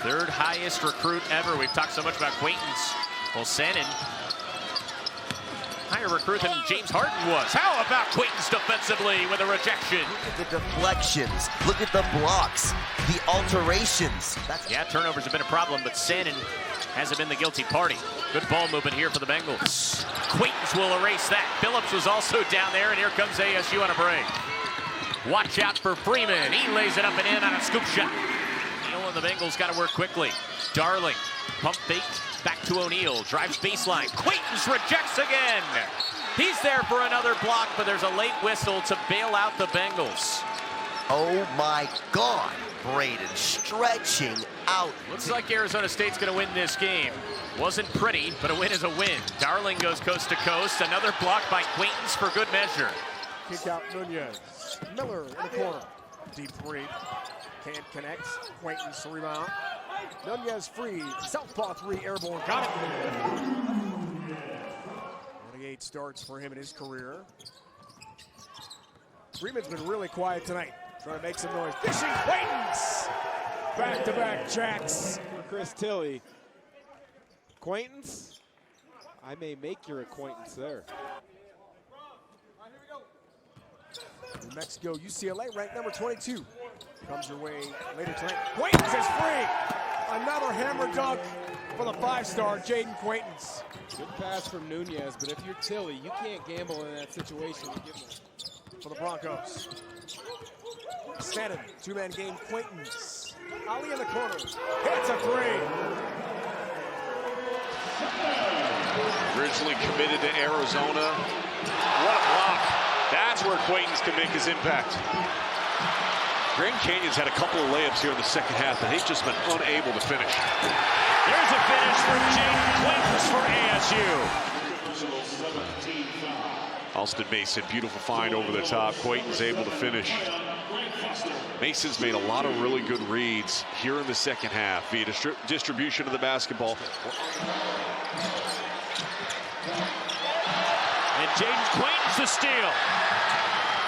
Third highest recruit ever. We've talked so much about Quaintance. Well, Sannon, higher recruit than James Harden was. How about Quaintance defensively with a rejection? Look at the deflections. Look at the blocks. The alterations. Yeah, turnovers have been a problem, but Sannon hasn't been the guilty party. Good ball movement here for the Bengals. Quaintance will erase that. Phillips was also down there, and here comes ASU on a break. Watch out for Freeman. He lays it up and in on a scoop shot. O'Neal and the Bengals got to work quickly. Darling, pump fake, back to O'Neal. Drives baseline. Quaintance rejects again. He's there for another block, but there's a late whistle to bail out the Bengals. Oh my God, Braden stretching out. Looks like Arizona State's going to win this game. Wasn't pretty, but a win is a win. Darling goes coast to coast. Another block by Quaintance for good measure. Kick out Nunez. Miller in the corner. Deep three. Can't connect. Quaintance rebound. Nunez free. Southpaw three. Airborne. Got it. 28 starts for him in his career. Freeman's been really quiet tonight. Trying to make some noise. Fishing Quaintance. Back-to-back jacks for Chris Tilley. Quaintance, I may make your acquaintance there. New Mexico, UCLA, ranked number 22. Comes your way later tonight. Quaintance is free. Another hammer dunk for the five-star Jayden Quaintance. Good pass from Nunez, but if you're Tilley, you can't gamble in that situation. For the Broncos. Stanton, two-man game, Quaintance. Ali in the corner. Hits a three. Originally committed to Arizona. What a block. That's where Quaintance can make his impact. Grand Canyon's had a couple of layups here in the second half, and they've just been unable to finish. There's a finish for Jayden Quaintance for ASU. Alston Mason, beautiful find over the top. Quaintance able to finish. Mason's made a lot of really good reads here in the second half via distribution of the basketball. And Jayden Quaintance the steal.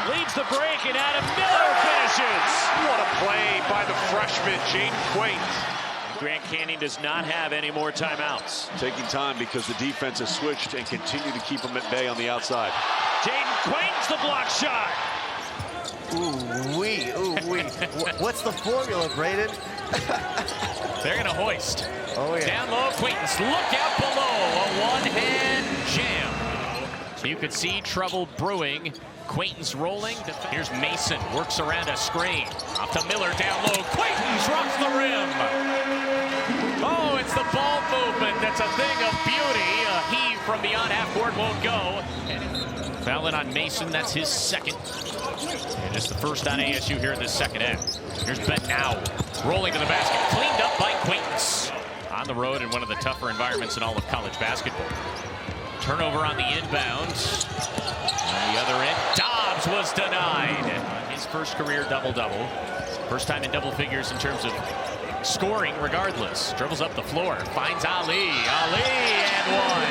Leads the break, and Adam Miller finishes. What a play by the freshman, Jayden Quaintance. Grand Canyon does not have any more timeouts. Taking time because the defense has switched and continue to keep them at bay on the outside. Jayden Quaintance the block shot. Ooh-wee, ooh-wee. What's the formula, Braden? They're going to hoist. Oh, yeah. Down low, Quaintance. Look out below. A one-hand jam. So you could see trouble brewing. Quaintance rolling. Here's Mason. Works around a screen. Off to Miller down low. Quaintance rocks the rim. Oh, it's the ball movement that's a thing of beauty. A heave from beyond half court won't go. Fouling on Mason. That's his second. And it's the first on ASU here in the second half. Here's Ben now. Rolling to the basket. Cleaned up by Quaintance. On the road in one of the tougher environments in all of college basketball. Turnover on the inbound. On the other end, Dobbs was denied. His first career double-double. First time in double figures in terms of scoring regardless. Dribbles up the floor, finds Ali. Ali and one.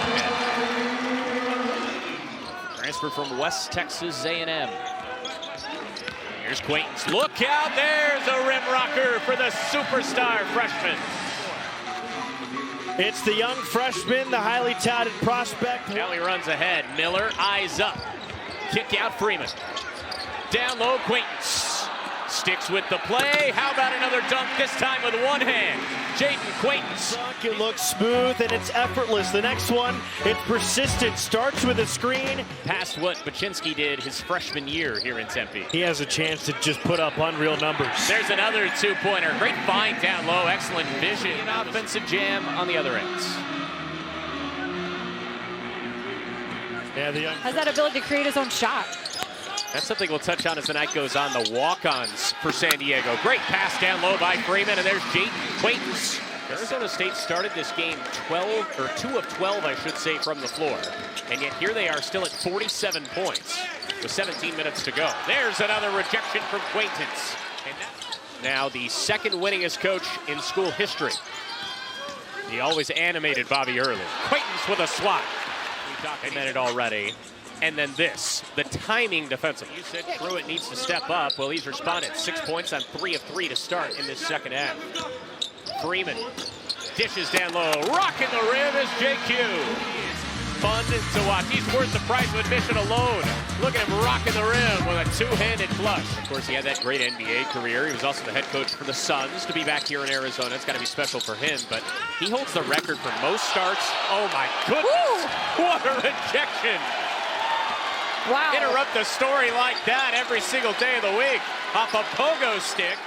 Transfer from West Texas A&M. Here's Quaintance. Look out, there's a rim rocker for the superstar freshman. It's the young freshman, the highly touted prospect. Now he runs ahead. Miller, eyes up. Kick out Freeman. Down low, Quaintance. Sticks with the play. How about another dunk, this time with one hand? Jayden Quaintance. It looks smooth and it's effortless. The next one, it's persistent. Starts with a screen. Past what Baczynski did his freshman year here in Tempe. He has a chance to just put up unreal numbers. There's another two-pointer. Great find down low. Excellent vision. An offensive jam on the other ends. Yeah, the young has that ability to create his own shot. That's something we'll touch on as the night goes on. The walk-ons for San Diego. Great pass down low by Freeman, and there's Jayden Quaintance. Arizona State started this game 2 of 12, I should say, from the floor. And yet here they are still at 47 points with 17 minutes to go. There's another rejection from Quaintance. And now the second winningest coach in school history. The always animated Bobby Hurley. Quaintance with a swat. They meant it already. And then this, the timing defensively. You said Pruitt needs to step up. Well, he's responded. 6 points on 3 of 3 to start in this second half. Freeman dishes down low. Rocking the rim is JQ. Fun to watch. He's worth the price of admission alone. Look at him rocking the rim with a two-handed flush. Of course, he had that great NBA career. He was also the head coach for the Suns. To be back here in Arizona, it's got to be special for him. But he holds the record for most starts. Oh, my goodness. Woo! What a rejection. Wow. Interrupt the story like that every single day of the week. Off a pogo stick.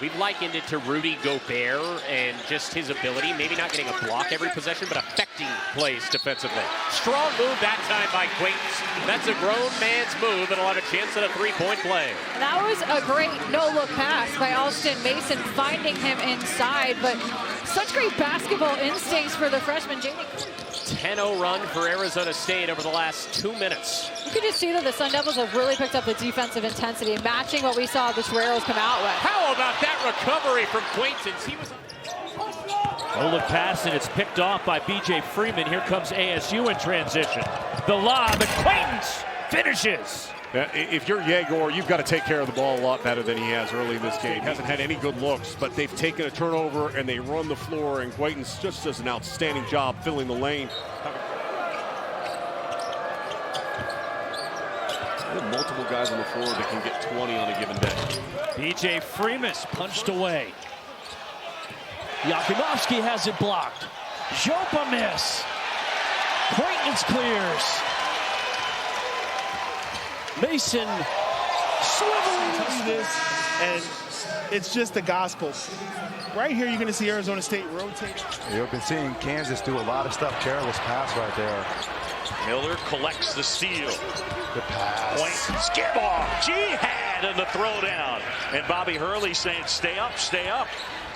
We've likened it to Rudy Gobert and just his ability, maybe not getting a block every possession, but affecting plays defensively. Strong move that time by Quaintance. That's a grown man's move, and he'll have a chance at a three-point play. That was a great no-look pass by Alston Mason, finding him inside, but such great basketball instincts for the freshman, Jayden. 10-0 run for Arizona State over the last 2 minutes. You can just see that the Sun Devils have really picked up the defensive intensity, matching what we saw the Toreros come out with. How about that recovery from Quaintance? He was... No-look pass, and it's picked off by B.J. Freeman. Here comes ASU in transition. The lob, and Quaintance finishes. If you're Yegor, you've got to take care of the ball a lot better than he has early in this game. He hasn't had any good looks, but they've taken a turnover and they run the floor, and Quaintance just does an outstanding job filling the lane. There are multiple guys on the floor that can get 20 on a given day. B.J. Freeman punched away. Yakumovsky has it blocked. Jopa miss. Quaintance clears. Mason swiveling this, and it's just the gospel. Right here, you're going to see Arizona State rotate. You've been seeing Kansas do a lot of stuff. Careless pass right there. Miller collects the steal. Good pass. Quaintance, get off. Jihad in the throwdown. And Bobby Hurley saying, stay up, stay up.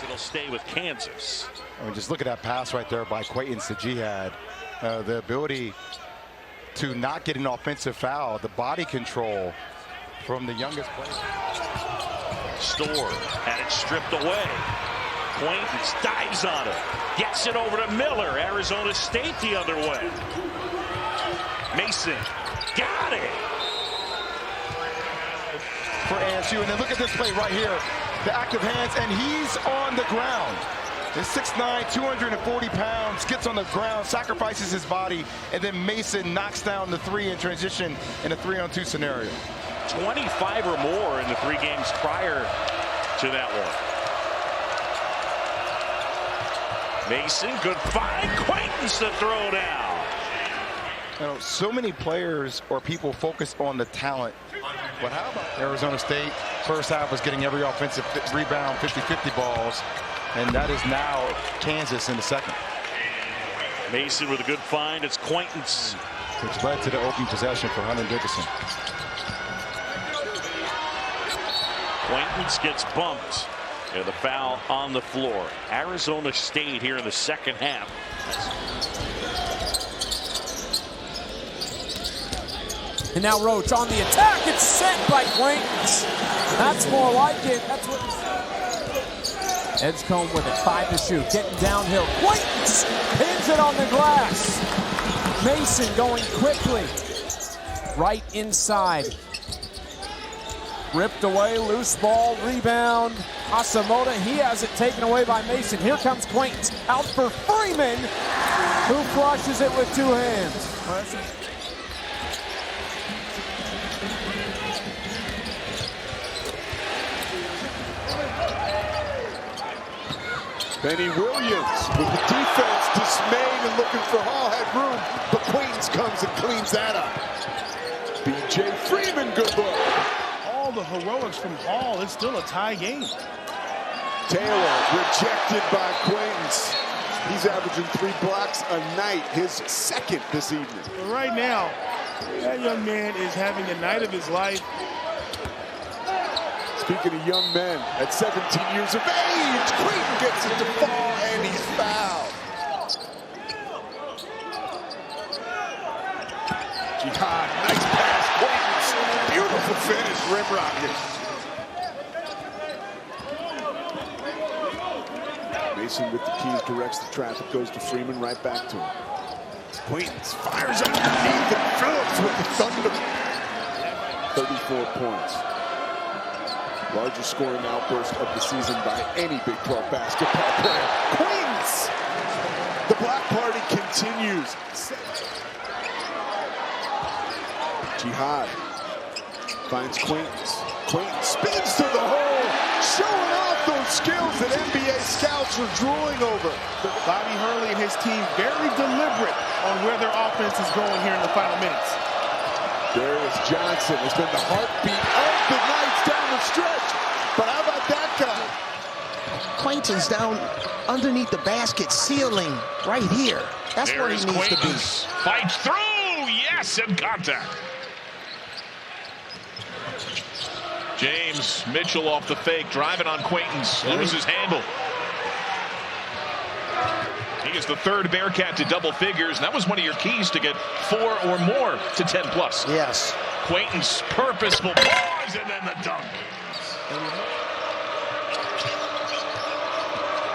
It'll stay with Kansas. I mean, just look at that pass right there by Quaintance to Jihad. The ability to not get an offensive foul, the body control from the youngest player. Storr had it stripped away. Quaintance dives on it, gets it over to Miller. Arizona State the other way. Mason got it. For ASU, and then look at this play right here. The active hands, and he's on the ground. He's 6'9", 240 pounds, gets on the ground, sacrifices his body, and then Mason knocks down the three in transition in a 3-on-2 scenario. 25 or more in the 3 games prior to that one. Mason, good find. Quaintance to throw down. You know, so many players or people focus on the talent. But how about Arizona State? First half was getting every offensive rebound, 50-50 balls. And that is now Kansas in the second. Mason with a good find. It's Quaintance. Which led to the open possession for Hunter Dickinson. Quaintance gets bumped. And the foul on the floor. Arizona State here in the second half. And now Roach on the attack. It's sent by Quaintance. That's more like it. That's what. Edgecombe with it, 5 to shoot, getting downhill. Quaintance pins it on the glass. Mason going quickly. Right inside. Ripped away, loose ball, rebound. Asamoah, he has it taken away by Mason. Here comes Quaintance, out for Freeman, who flushes it with 2 hands. Benny Williams with the defense dismayed and looking for Hall, had room, but Quaintance comes and cleans that up. B.J. Freeman, good look. All the heroics from Hall, it's still a tie game. Taylor rejected by Quaintance. He's averaging 3 blocks a night, his second this evening. But right now, that young man is having the night of his life. Speaking of young men, at 17 years of age, Quaintance gets it to fall, and he's fouled. Jihad, nice pass, Quaintance. Beautiful finish, rim rocket. Mason with the keys directs the traffic, goes to Freeman, right back to him. Quaintance fires underneath, and Phillips with the thunder. 34 points. Largest scoring outburst of the season by any Big 12 basketball player. Quaintance! The block party continues. Jihad finds Quaintance. Quaintance spins to the hole, showing off those skills that NBA scouts are drooling over. Bobby Hurley and his team very deliberate on where their offense is going here in the final minutes. Darius Johnson has been the heartbeat of the Knights down the stretch. But how about that guy? Quaintance down underneath the basket ceiling right here. That's where he needs to be. Fights through. Yes, and contact. James Mitchell off the fake, driving on Quaintance, loses handle. He is the third Bearcat to double figures, and that was one of your keys to get 4 or more to 10 plus. Yes. Quaintance, purposeful pause, and then the dunk.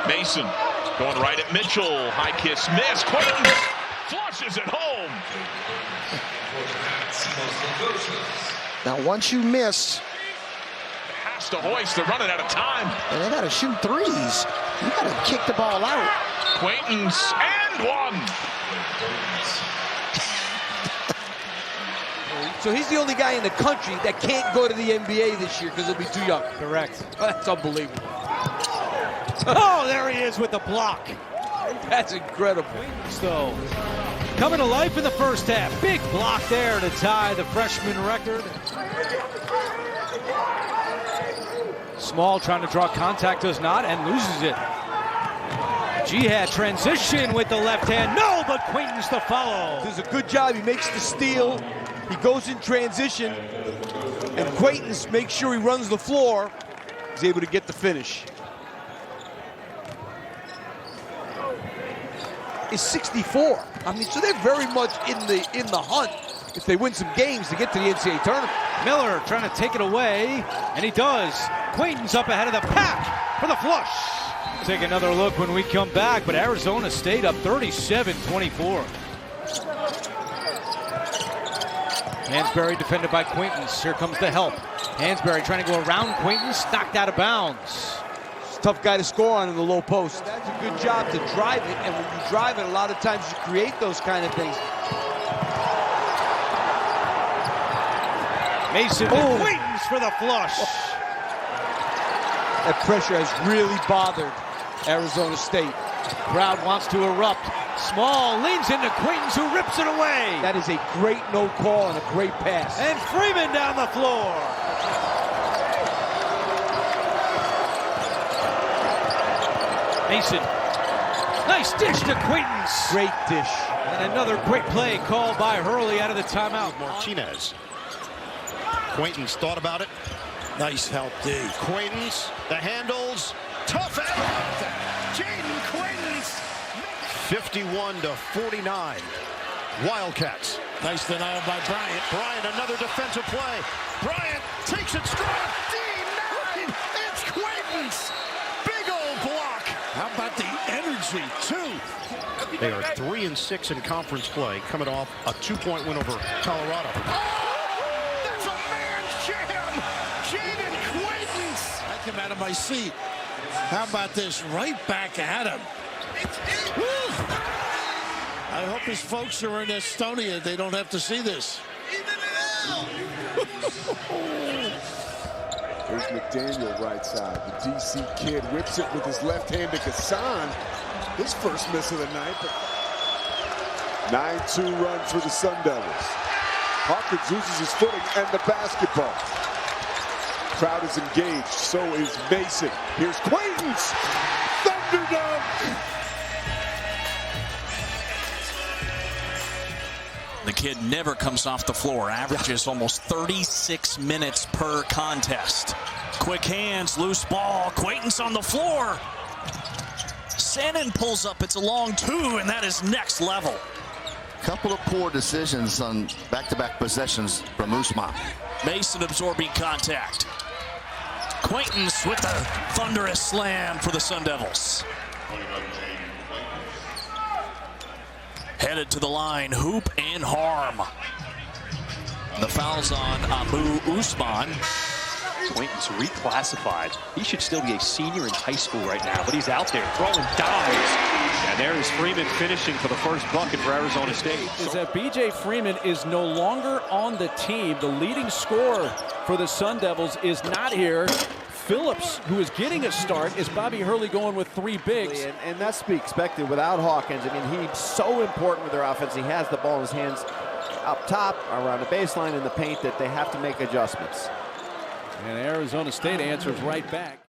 Mason going right at Mitchell. High kiss miss. Quaintance flushes it home. Now once you miss, has to hoist. They're running out of time. And they got to shoot threes. You got to kick the ball out. Quaintance and one. So he's the only guy in the country that can't go to the NBA this year because he'll be too young. Correct. That's unbelievable. Oh, there he is with the block. That's incredible. So, coming to life in the first half. Big block there to tie the freshman record. Small trying to draw contact, does not, and loses it. Jihad transition with the left hand. No, but Quaintance the follow. Does a good job. He makes the steal. He goes in transition. And Quaintance makes sure he runs the floor. He's able to get the finish. Is 64. I mean, so they're very much in the hunt if they win some games to get to the NCAA tournament. Miller trying to take it away, and he does. Quaintance up ahead of the pack for the flush. Take another look when we come back, but Arizona State up 37-24. Hansberry defended by Quaintance. Here comes the help. Hansberry trying to go around Quaintance, knocked out of bounds. Tough guy to score on in the low post. That's a good job to drive it, and when you drive it, a lot of times you create those kind of things. Mason and Quaintance for the flush. That pressure has really bothered Arizona State. Crowd wants to erupt. Small leans into Quaintance, who rips it away. That is a great no call and a great pass. And Freeman down the floor. Mason, nice dish to Quaintance. Great dish. And another quick play called by Hurley out of the timeout. Martinez. Quaintance thought about it. Nice help, D. Quaintance, the handles, tough out. Jayden Quaintance. 51-49. Wildcats. Nice denial by Bryant. Bryant, another defensive play. Bryant takes it strong. D9. It's Quaintance. Big old block. How about the energy, too? They are 3-6 in conference play, coming off a 2-point win over Colorado. That's a man's jam. Jayden Quaintance. I come out of my seat. How about this? Right back at him. I hope his folks are in Estonia. They don't have to see this. There's McDaniel right side. The DC kid whips it with his left hand to Gassan. His first miss of the night. 9-2 run for the Sun Devils. Hawkins loses his footing and the basketball. Crowd is engaged. So is Mason. Here's Quaintance. Thunderdome. The kid never comes off the floor, averages almost 36 minutes per contest. Quick hands, loose ball, Quaintance on the floor. Sannon pulls up, it's a long two, and that is next level. Couple of poor decisions on back-to-back possessions from Usman. Mason absorbing contact. Quaintance with the thunderous slam for the Sun Devils. Headed to the line, hoop and harm. The foul's on Abu Usman. Quaintance reclassified. He should still be a senior in high school right now, but he's out there throwing dimes. And there is Freeman finishing for the first bucket for Arizona State. Is that B.J. Freeman is no longer on the team. The leading scorer for the Sun Devils is not here. Phillips, who is getting a start, is Bobby Hurley going with 3 bigs. And that's to be expected without Hawkins. I mean, he's so important with their offense. He has the ball in his hands up top, around the baseline, in the paint, that they have to make adjustments. And Arizona State answers right back.